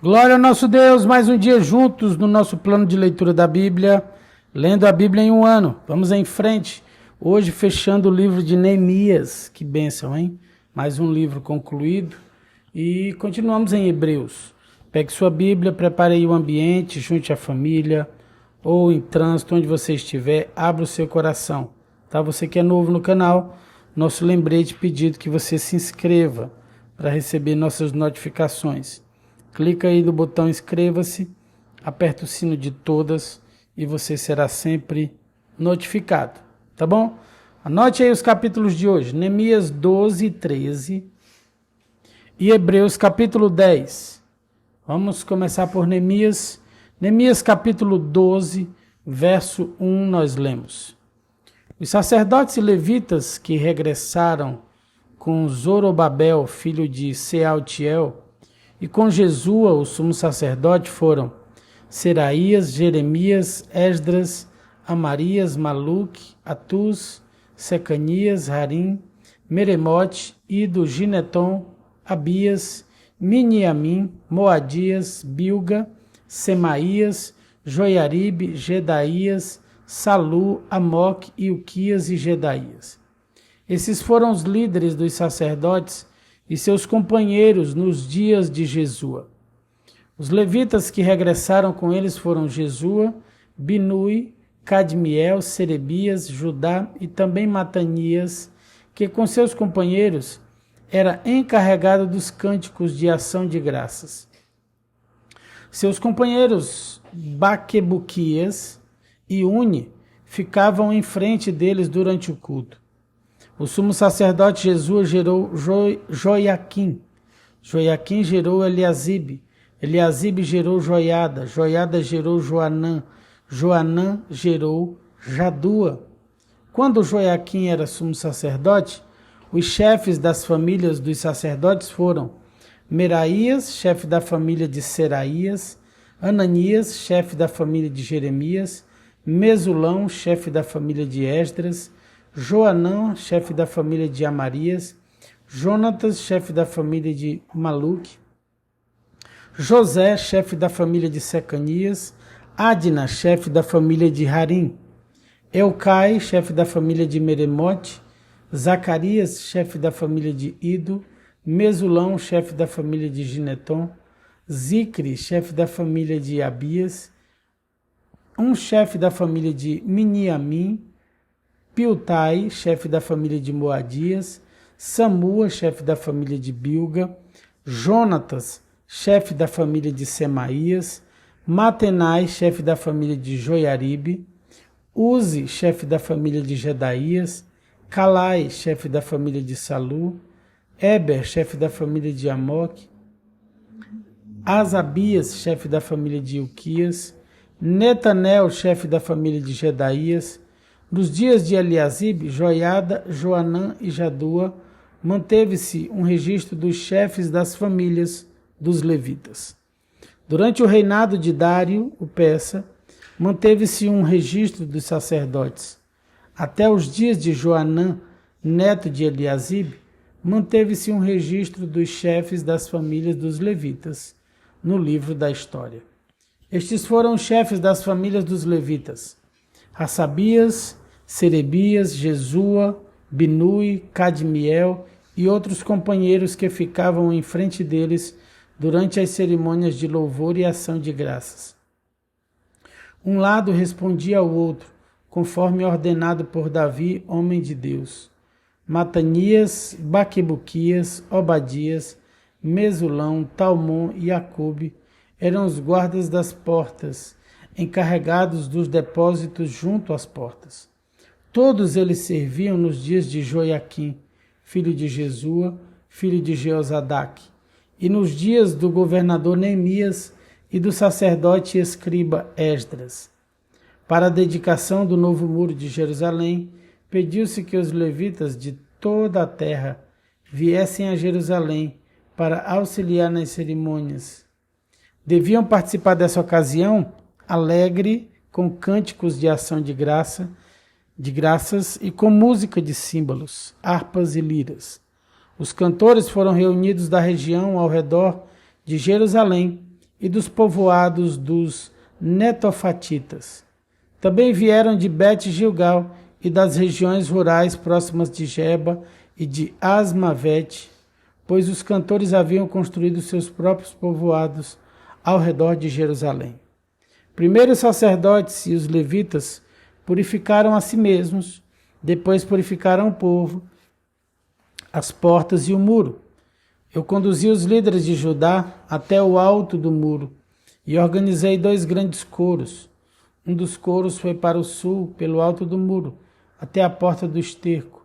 Glória ao nosso Deus, mais um dia juntos no nosso plano de leitura da Bíblia, lendo a Bíblia em um ano. Vamos em frente, hoje fechando o livro de Neemias, que bênção, hein? Mais um livro concluído e continuamos em Hebreus. Pegue sua Bíblia, prepare aí o ambiente, junte a família ou em trânsito, onde você estiver, abra o seu coração. Tá? Você que é novo no canal, nosso lembrete pedido que você se inscreva para receber nossas notificações. Clica aí no botão inscreva-se, aperta o sino de todas e você será sempre notificado, tá bom? Anote aí os capítulos de hoje, Neemias 12, 13 e Hebreus capítulo 10. Vamos começar por Neemias. Neemias capítulo 12, verso 1, nós lemos. Os sacerdotes e levitas que regressaram com Zorobabel, filho de Sealtiel, e com Jesua, o sumo sacerdote, foram Seraías, Jeremias, Esdras, Amarias, Maluque, Atuz, Secanias, Harim, Meremote, Ido, Gineton, Abias, Miniamim, Moadias, Bilga, Semaías, Joiaribe, Gedaías, Salu, Amoque, Ilquias e Gedaías. Esses foram os líderes dos sacerdotes e seus companheiros nos dias de Jesua. Os levitas que regressaram com eles foram Jesua, Binui, Cadmiel, Serebias, Judá e também Matanias, que com seus companheiros era encarregado dos cânticos de ação de graças. Seus companheiros Baquebuquias e Uni ficavam em frente deles durante o culto. O sumo sacerdote Jesua gerou Joiaquim. Joiaquim gerou Eliasibe. Eliasibe gerou Joiada. Joiada gerou Joanã. Joanã gerou Jadua. Quando Joiaquim era sumo sacerdote, os chefes das famílias dos sacerdotes foram Meraías, chefe da família de Seraías, Ananias, chefe da família de Jeremias, Mesulão, chefe da família de Esdras, Joanã, chefe da família de Amarias, Jonatas, chefe da família de Maluque, José, chefe da família de Secanias, Adna, chefe da família de Harim, Elcai, chefe da família de Meremote, Zacarias, chefe da família de Ido, Mesulão, chefe da família de Gineton, Zicre, chefe da família de Abias, um chefe da família de Miniamim, Piltai, chefe da família de Moadias, Samua, chefe da família de Bilga, Jonatas, chefe da família de Semaías, Matenai, chefe da família de Joiaribe, Uzi, chefe da família de Gedaías, Calai, chefe da família de Salu, Eber, chefe da família de Amoque, Asabias, chefe da família de Ilquias, Netanel, chefe da família de Gedaías. Nos dias de Eliasibe, Joiada, Joanã e Jadua, manteve-se um registro dos chefes das famílias dos levitas. Durante o reinado de Dário, o persa, manteve-se um registro dos sacerdotes. Até os dias de Joanã, neto de Eliasibe, manteve-se um registro dos chefes das famílias dos levitas, no livro da história. Estes foram os chefes das famílias dos levitas: Hassabias, Serebias, Jesua, Binui, Cadmiel e outros companheiros que ficavam em frente deles durante as cerimônias de louvor e ação de graças. Um lado respondia ao outro, conforme ordenado por Davi, homem de Deus. Matanias, Baquebuquias, Obadias, Mesulão, Talmon e Acube eram os guardas das portas, encarregados dos depósitos junto às portas. Todos eles serviam nos dias de Joiaquim, filho de Jesua, filho de Jeozadaque, e nos dias do governador Neemias e do sacerdote e escriba Esdras. Para a dedicação do novo muro de Jerusalém, pediu-se que os levitas de toda a terra viessem a Jerusalém para auxiliar nas cerimônias. Deviam participar dessa ocasião alegre, com cânticos de ação de graças e com música de símbolos, harpas e liras. Os cantores foram reunidos da região ao redor de Jerusalém e dos povoados dos netofatitas. Também vieram de Bet-Gilgal e das regiões rurais próximas de Geba e de Asmavete, pois os cantores haviam construído seus próprios povoados ao redor de Jerusalém. Primeiro os sacerdotes e os levitas purificaram a si mesmos, depois purificaram o povo, as portas e o muro. Eu conduzi os líderes de Judá até o alto do muro e organizei 2 grandes coros. Um dos coros foi para o sul, pelo alto do muro, até a porta do esterco.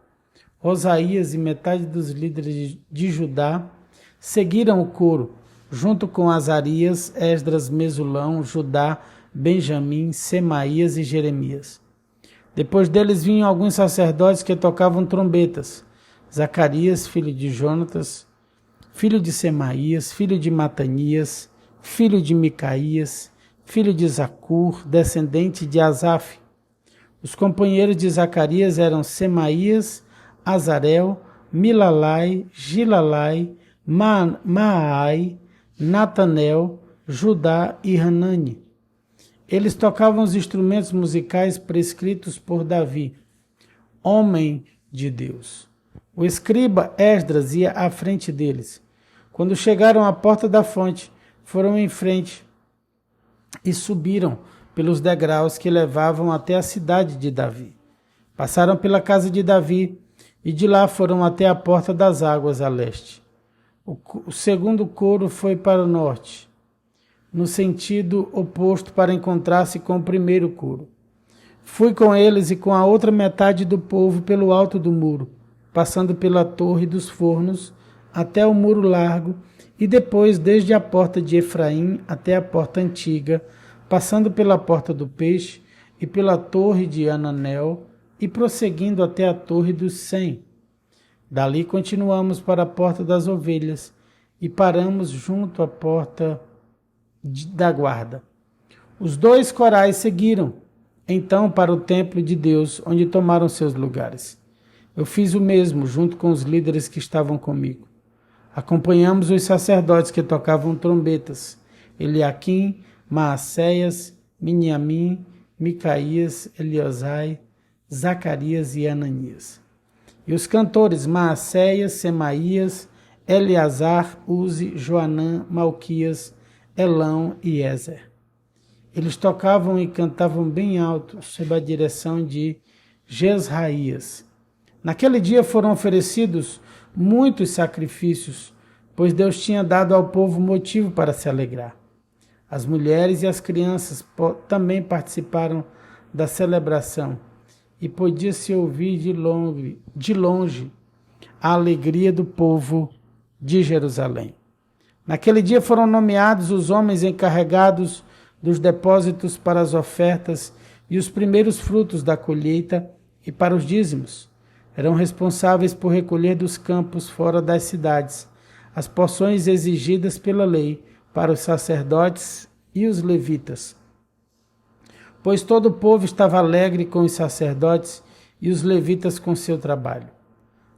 Osaías e metade dos líderes de Judá seguiram o coro, junto com Azarias, Esdras, Mesulão, Judá, Benjamim, Semaías e Jeremias. Depois deles vinham alguns sacerdotes que tocavam trombetas. Zacarias, filho de Jonatas, filho de Semaías, filho de Matanias, filho de Micaías, filho de Zacur, descendente de Asaf. Os companheiros de Zacarias eram Semaías, Azarel, Milalai, Gilalai, Maai, Natanel, Judá e Hanani. Eles tocavam os instrumentos musicais prescritos por Davi, homem de Deus. O escriba Esdras ia à frente deles. Quando chegaram à porta da fonte, foram em frente e subiram pelos degraus que levavam até a cidade de Davi. Passaram pela casa de Davi e de lá foram até a porta das águas a leste. O segundo coro foi para o norte, no sentido oposto para encontrar-se com o primeiro coro. Fui com eles e com a outra metade do povo pelo alto do muro, passando pela torre dos fornos até o muro largo e depois desde a porta de Efraim até a porta antiga, passando pela porta do peixe e pela torre de Ananel e prosseguindo até a torre dos 100. Dali continuamos para a porta das ovelhas e paramos junto à porta da guarda. Os 2 corais seguiram, então, para o templo de Deus, onde tomaram seus lugares. Eu fiz o mesmo, junto com os líderes que estavam comigo. Acompanhamos os sacerdotes que tocavam trombetas, Eliaquim, Maacéias, Miniamim, Micaías, Eliosai, Zacarias e Ananias. E os cantores Maacéias, Semaías, Eleazar, Uzi, Joanã, Malquias, Elão e Ezer. Eles tocavam e cantavam bem alto, sob a direção de Jesraías. Naquele dia foram oferecidos muitos sacrifícios, pois Deus tinha dado ao povo motivo para se alegrar. As mulheres e as crianças também participaram da celebração, e podia-se ouvir de longe a alegria do povo de Jerusalém. Naquele dia foram nomeados os homens encarregados dos depósitos para as ofertas e os primeiros frutos da colheita e para os dízimos. Eram responsáveis por recolher dos campos fora das cidades as porções exigidas pela lei para os sacerdotes e os levitas. Pois todo o povo estava alegre com os sacerdotes e os levitas com seu trabalho.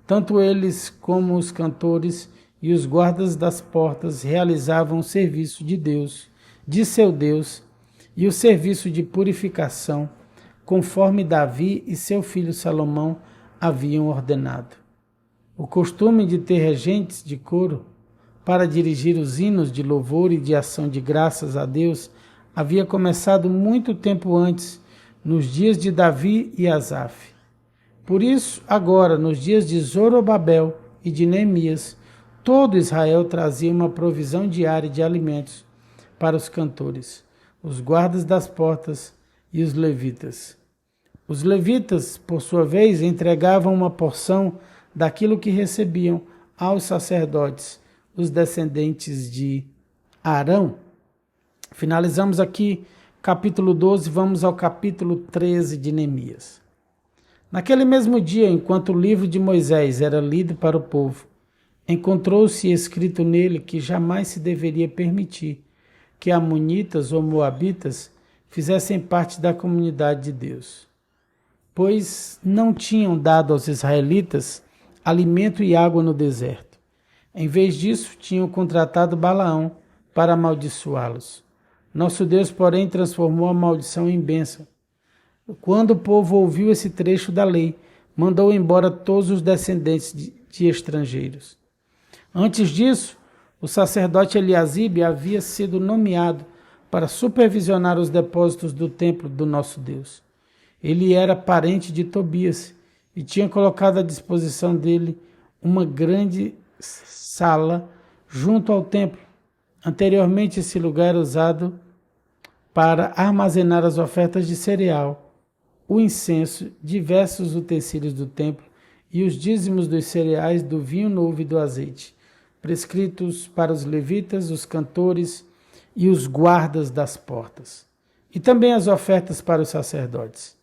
Tanto eles como os cantores e os guardas das portas realizavam o serviço de Deus, de seu Deus, e o serviço de purificação, conforme Davi e seu filho Salomão haviam ordenado. O costume de ter regentes de coro para dirigir os hinos de louvor e de ação de graças a Deus havia começado muito tempo antes, nos dias de Davi e Asaf. Por isso, agora, nos dias de Zorobabel e de Neemias, todo Israel trazia uma provisão diária de alimentos para os cantores, os guardas das portas e os levitas. Os levitas, por sua vez, entregavam uma porção daquilo que recebiam aos sacerdotes, os descendentes de Arão. Finalizamos aqui capítulo 12, vamos ao capítulo 13 de Neemias. Naquele mesmo dia, enquanto o livro de Moisés era lido para o povo, encontrou-se escrito nele que jamais se deveria permitir que amonitas ou moabitas fizessem parte da comunidade de Deus, pois não tinham dado aos israelitas alimento e água no deserto. Em vez disso, tinham contratado Balaão para amaldiçoá-los. Nosso Deus, porém, transformou a maldição em bênção. Quando o povo ouviu esse trecho da lei, mandou embora todos os descendentes de estrangeiros. Antes disso, o sacerdote Eliasibe havia sido nomeado para supervisionar os depósitos do templo do nosso Deus. Ele era parente de Tobias e tinha colocado à disposição dele uma grande sala junto ao templo. Anteriormente, esse lugar era usado para armazenar as ofertas de cereal, o incenso, diversos utensílios do templo e os dízimos dos cereais, do vinho novo e do azeite, prescritos para os levitas, os cantores e os guardas das portas, e também as ofertas para os sacerdotes.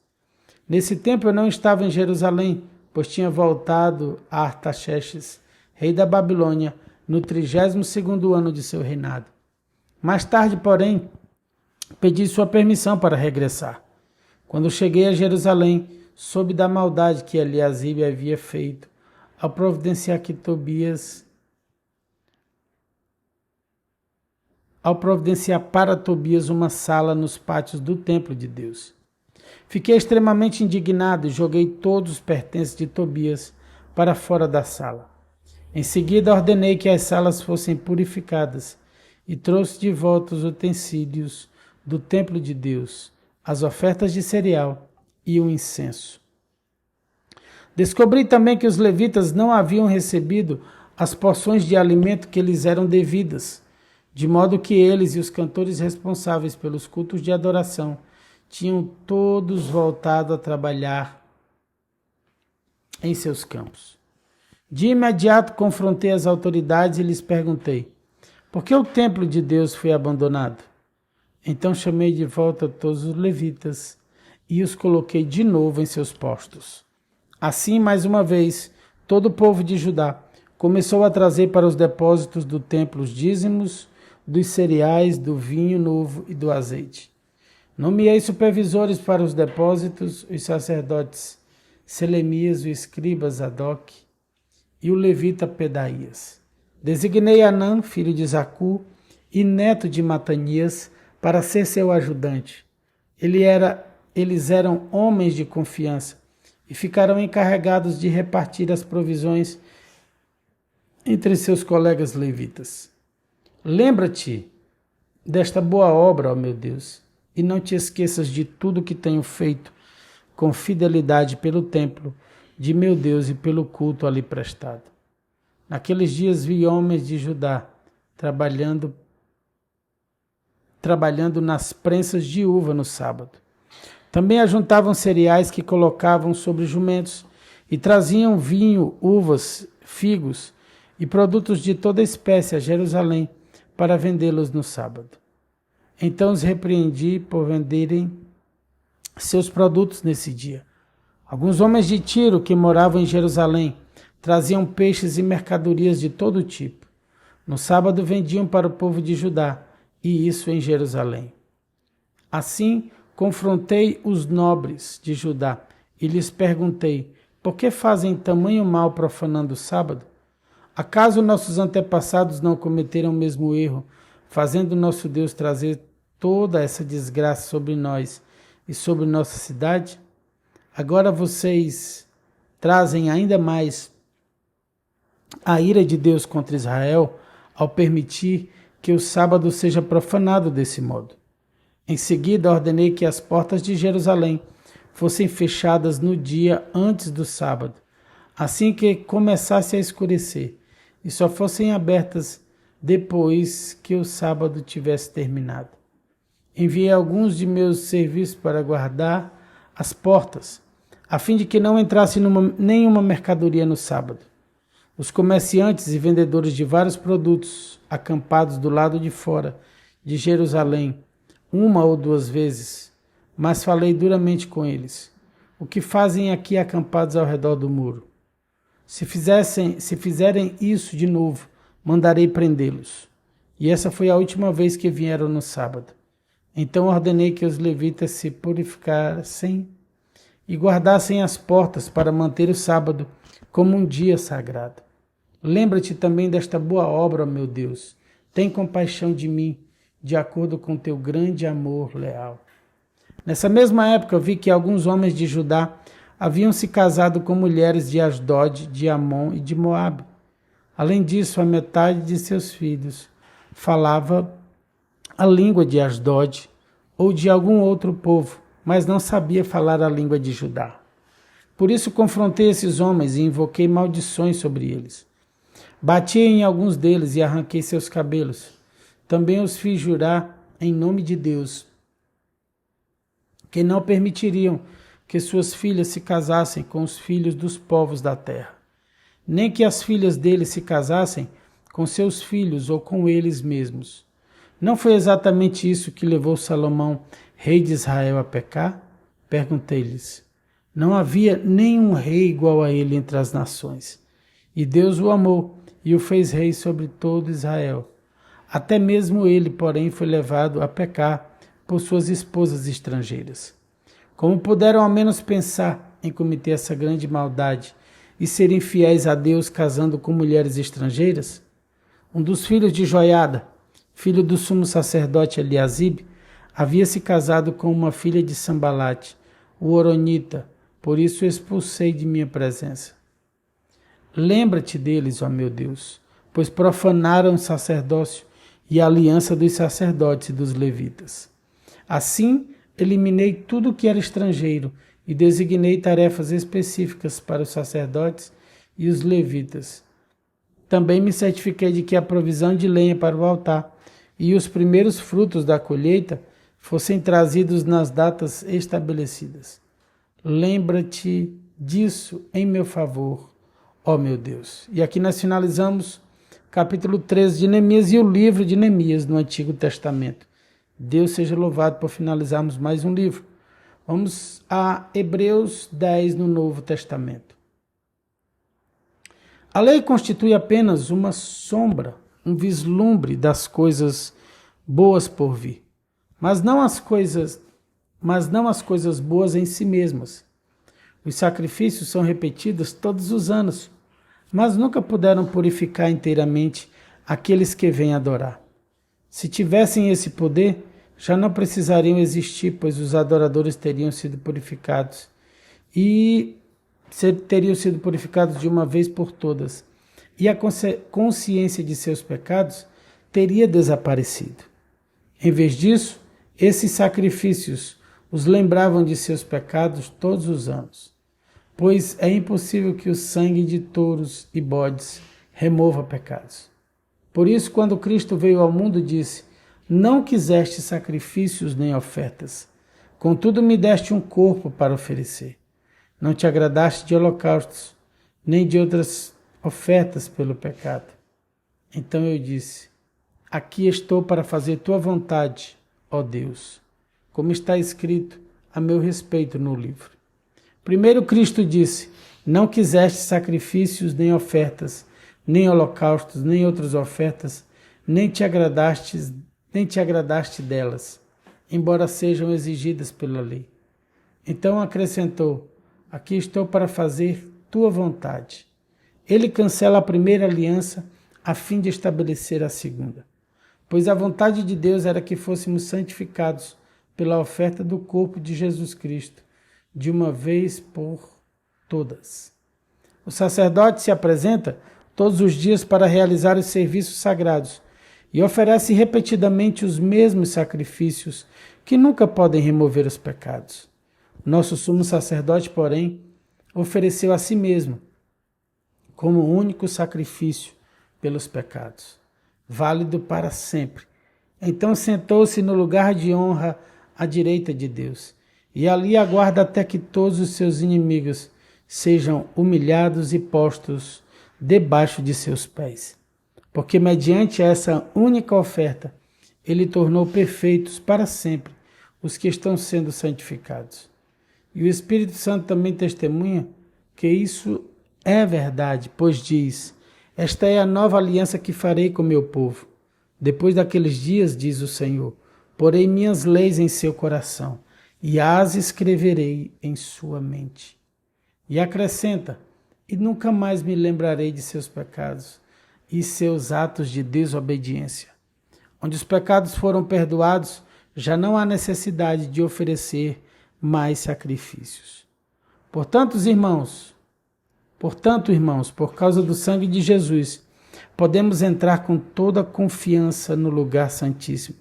Nesse tempo eu não estava em Jerusalém, pois tinha voltado a Artaxerxes, rei da Babilônia, no 32º ano de seu reinado. Mais tarde, porém, pedi sua permissão para regressar. Quando cheguei a Jerusalém, soube da maldade que Eliasibe havia feito ao providenciar para Tobias uma sala nos pátios do templo de Deus. Fiquei extremamente indignado e joguei todos os pertences de Tobias para fora da sala. Em seguida, ordenei que as salas fossem purificadas e trouxe de volta os utensílios do templo de Deus, as ofertas de cereal e o incenso. Descobri também que os levitas não haviam recebido as porções de alimento que lhes eram devidas, de modo que eles e os cantores responsáveis pelos cultos de adoração tinham todos voltado a trabalhar em seus campos. De imediato confrontei as autoridades e lhes perguntei: por que o templo de Deus foi abandonado? Então chamei de volta todos os levitas e os coloquei de novo em seus postos. Assim, mais uma vez, todo o povo de Judá começou a trazer para os depósitos do templo os dízimos dos cereais, do vinho novo e do azeite. Nomeei supervisores para os depósitos, os sacerdotes Selemias, o escriba Zadok e o levita Pedaías. Designei Anã, filho de Zacu, e neto de Matanias, para ser seu ajudante. Eles eram homens de confiança e ficaram encarregados de repartir as provisões entre seus colegas levitas. Lembra-te desta boa obra, ó meu Deus, e não te esqueças de tudo que tenho feito com fidelidade pelo templo de meu Deus e pelo culto ali prestado. Naqueles dias vi homens de Judá trabalhando nas prensas de uva no sábado. Também ajuntavam cereais que colocavam sobre jumentos e traziam vinho, uvas, figos e produtos de toda espécie a Jerusalém para vendê-los no sábado. Então os repreendi por venderem seus produtos nesse dia. Alguns homens de Tiro que moravam em Jerusalém traziam peixes e mercadorias de todo tipo. No sábado vendiam para o povo de Judá, e isso em Jerusalém. Assim, confrontei os nobres de Judá e lhes perguntei: por que fazem tamanho mal profanando o sábado? Acaso nossos antepassados não cometeram o mesmo erro, fazendo nosso Deus trazer toda essa desgraça sobre nós e sobre nossa cidade? Agora vocês trazem ainda mais a ira de Deus contra Israel ao permitir que o sábado seja profanado desse modo. Em seguida, ordenei que as portas de Jerusalém fossem fechadas no dia antes do sábado, assim que começasse a escurecer, e só fossem abertas depois que o sábado tivesse terminado. Enviei alguns de meus serviços para guardar as portas, a fim de que não entrasse nenhuma mercadoria no sábado. Os comerciantes e vendedores de vários produtos acampados do lado de fora de Jerusalém, uma ou duas vezes, mas falei duramente com eles: o que fazem aqui acampados ao redor do muro? Se fizerem isso de novo, mandarei prendê-los. E essa foi a última vez que vieram no sábado. Então ordenei que os levitas se purificassem e guardassem as portas para manter o sábado como um dia sagrado. Lembra-te também desta boa obra, meu Deus, tem compaixão de mim, de acordo com teu grande amor leal. Nessa mesma época eu vi que alguns homens de Judá haviam se casado com mulheres de Asdod, de Amon e de Moabe. Além disso, a metade de seus filhos falava a língua de Asdod ou de algum outro povo, mas não sabia falar a língua de Judá. Por isso confrontei esses homens e invoquei maldições sobre eles. Bati em alguns deles e arranquei seus cabelos. Também os fiz jurar em nome de Deus que não permitiriam que suas filhas se casassem com os filhos dos povos da terra, nem que as filhas deles se casassem com seus filhos ou com eles mesmos. Não foi exatamente isso que levou Salomão, rei de Israel, a pecar? Perguntei-lhes. Não havia nenhum rei igual a ele entre as nações. E Deus o amou e o fez rei sobre todo Israel. Até mesmo ele, porém, foi levado a pecar por suas esposas estrangeiras. Como puderam ao menos pensar em cometer essa grande maldade e serem fiéis a Deus casando com mulheres estrangeiras? Um dos filhos de Joiada, filho do sumo sacerdote Eliasibe, havia se casado com uma filha de Sambalate, o Horonita, por isso o expulsei de minha presença. Lembra-te deles, ó meu Deus, pois profanaram o sacerdócio e a aliança dos sacerdotes e dos levitas. Assim, eliminei tudo que era estrangeiro e designei tarefas específicas para os sacerdotes e os levitas. Também me certifiquei de que a provisão de lenha para o altar e os primeiros frutos da colheita fossem trazidos nas datas estabelecidas. Lembra-te disso em meu favor, ó meu Deus. E aqui nós finalizamos capítulo 13 de Neemias e o livro de Neemias no Antigo Testamento. Deus seja louvado por finalizarmos mais um livro. Vamos a Hebreus 10 no Novo Testamento. A lei constitui apenas uma sombra, um vislumbre das coisas boas por vir, mas não as coisas boas em si mesmas. Os sacrifícios são repetidos todos os anos, mas nunca puderam purificar inteiramente aqueles que vêm adorar. Se tivessem esse poder, já não precisariam existir, pois os adoradores teriam sido purificados de uma vez por todas, e a consciência de seus pecados teria desaparecido. Em vez disso, esses sacrifícios os lembravam de seus pecados todos os anos, pois é impossível que o sangue de touros e bodes remova pecados. Por isso, quando Cristo veio ao mundo, disse: não quiseste sacrifícios nem ofertas, contudo me deste um corpo para oferecer. Não te agradaste de holocaustos, nem de outras ofertas pelo pecado. Então eu disse: aqui estou para fazer tua vontade, ó Deus, como está escrito a meu respeito no livro. Primeiro Cristo disse: não quiseste sacrifícios nem ofertas, nem holocaustos, nem outras ofertas, nem te agradaste delas, embora sejam exigidas pela lei. Então acrescentou: aqui estou para fazer tua vontade. Ele cancela a primeira aliança a fim de estabelecer a segunda, pois a vontade de Deus era que fôssemos santificados pela oferta do corpo de Jesus Cristo, de uma vez por todas. O sacerdote se apresenta todos os dias para realizar os serviços sagrados e oferece repetidamente os mesmos sacrifícios que nunca podem remover os pecados. Nosso sumo sacerdote, porém, ofereceu a si mesmo como único sacrifício pelos pecados, válido para sempre. Então sentou-se no lugar de honra à direita de Deus, e ali aguarda até que todos os seus inimigos sejam humilhados e postos debaixo de seus pés. Porque mediante essa única oferta, ele tornou perfeitos para sempre os que estão sendo santificados. E o Espírito Santo também testemunha que isso é verdade, pois diz: esta é a nova aliança que farei com meu povo. Depois daqueles dias, diz o Senhor, porei minhas leis em seu coração e as escreverei em sua mente. E acrescenta: e nunca mais me lembrarei de seus pecados e seus atos de desobediência. Onde os pecados foram perdoados, já não há necessidade de oferecer mais sacrifícios. Portanto, irmãos, por causa do sangue de Jesus, podemos entrar com toda a confiança no lugar santíssimo.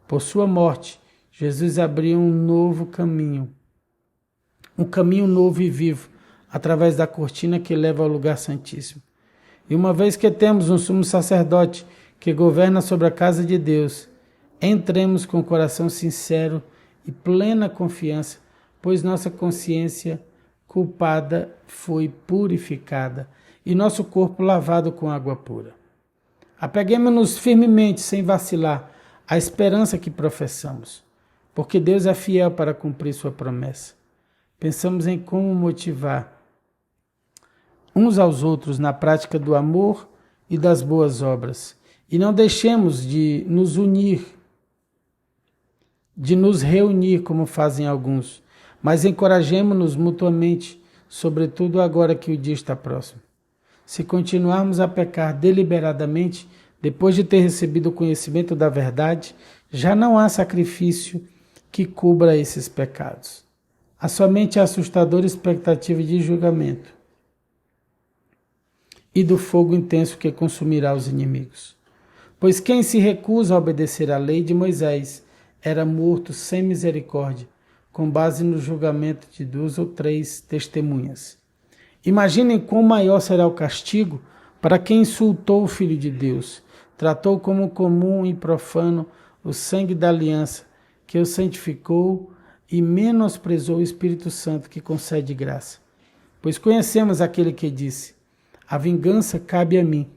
Por sua morte, Jesus abriu um novo caminho, um caminho novo e vivo, através da cortina que leva ao lugar santíssimo. E uma vez que temos um sumo sacerdote que governa sobre a casa de Deus, entremos com coração sincero e plena confiança, pois nossa consciência culpada foi purificada e nosso corpo lavado com água pura. Apeguemos-nos firmemente, sem vacilar, à esperança que professamos, porque Deus é fiel para cumprir sua promessa. Pensamos em como motivar uns aos outros na prática do amor e das boas obras, e não deixemos de nos reunir como fazem alguns, mas encorajemo-nos mutuamente, sobretudo agora que o dia está próximo. Se continuarmos a pecar deliberadamente, depois de ter recebido o conhecimento da verdade, já não há sacrifício que cubra esses pecados. Há somente a assustadora expectativa de julgamento e do fogo intenso que consumirá os inimigos. Pois quem se recusa a obedecer à lei de Moisés era morto sem misericórdia, com base no julgamento de 2 ou 3 testemunhas. Imaginem quão maior será o castigo para quem insultou o Filho de Deus, tratou como comum e profano o sangue da aliança que o santificou e menosprezou o Espírito Santo que concede graça. Pois conhecemos aquele que disse: a vingança cabe a mim,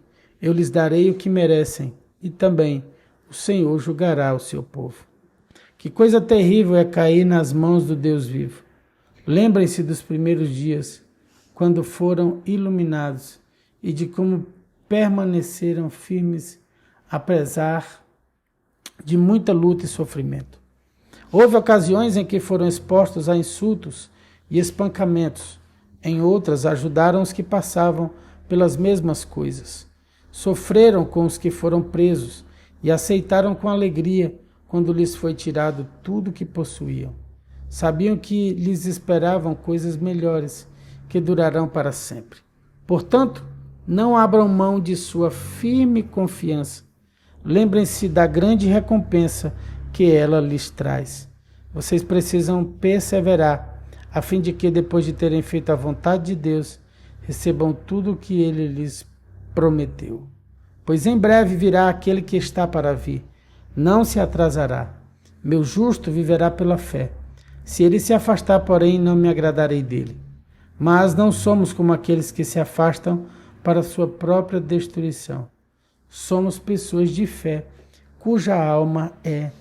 eu lhes darei o que merecem, e também o Senhor julgará o seu povo. Que coisa terrível é cair nas mãos do Deus vivo. Lembrem-se dos primeiros dias, quando foram iluminados, e de como permaneceram firmes, apesar de muita luta e sofrimento. Houve ocasiões em que foram expostos a insultos e espancamentos. Em outras, ajudaram os que passavam pelas mesmas coisas. Sofreram com os que foram presos e aceitaram com alegria quando lhes foi tirado tudo o que possuíam. Sabiam que lhes esperavam coisas melhores, que durarão para sempre. Portanto, não abram mão de sua firme confiança. Lembrem-se da grande recompensa que ela lhes traz. Vocês precisam perseverar, a fim de que, depois de terem feito a vontade de Deus, recebam tudo o que ele lhes prometeu. Pois em breve virá aquele que está para vir. Não se atrasará. Meu justo viverá pela fé. Se ele se afastar, porém, não me agradarei dele. Mas não somos como aqueles que se afastam para sua própria destruição. Somos pessoas de fé, cuja alma é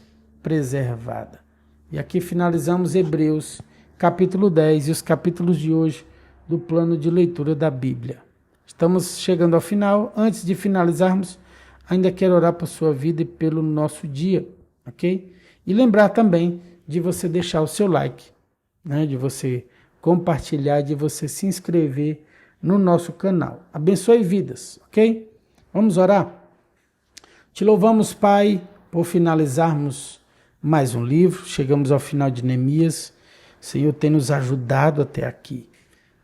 preservada. E aqui finalizamos Hebreus, capítulo 10 e os capítulos de hoje do plano de leitura da Bíblia. Estamos chegando ao final. Antes de finalizarmos, ainda quero orar por sua vida e pelo nosso dia, ok? E lembrar também de você deixar o seu like, né? De você compartilhar, de você se inscrever no nosso canal. Abençoe vidas, ok? Vamos orar? Te louvamos, Pai, por finalizarmos mais um livro. Chegamos ao final de Neemias. O Senhor tem nos ajudado até aqui.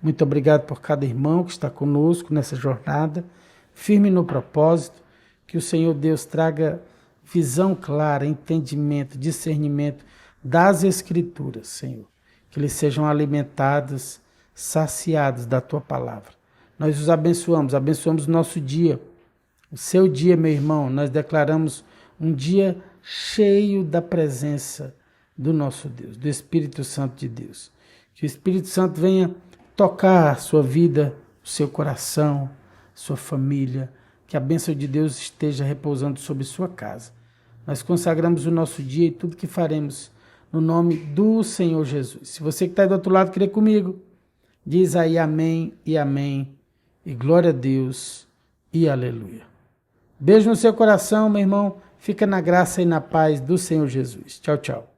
Muito obrigado por cada irmão que está conosco nessa jornada, firme no propósito. Que o Senhor Deus traga visão clara, entendimento, discernimento das Escrituras, Senhor. Que eles sejam alimentados, saciados da Tua palavra. Nós os abençoamos o nosso dia. O seu dia, meu irmão, nós declaramos um dia cheio da presença do nosso Deus, do Espírito Santo de Deus. Que o Espírito Santo venha tocar a sua vida, o seu coração, sua família, que a bênção de Deus esteja repousando sobre sua casa. Nós consagramos o nosso dia e tudo que faremos no nome do Senhor Jesus. Se você que está aí do outro lado crê comigo, diz aí amém e amém, e glória a Deus e aleluia. Beijo no seu coração, meu irmão. Fica na graça e na paz do Senhor Jesus. Tchau, tchau.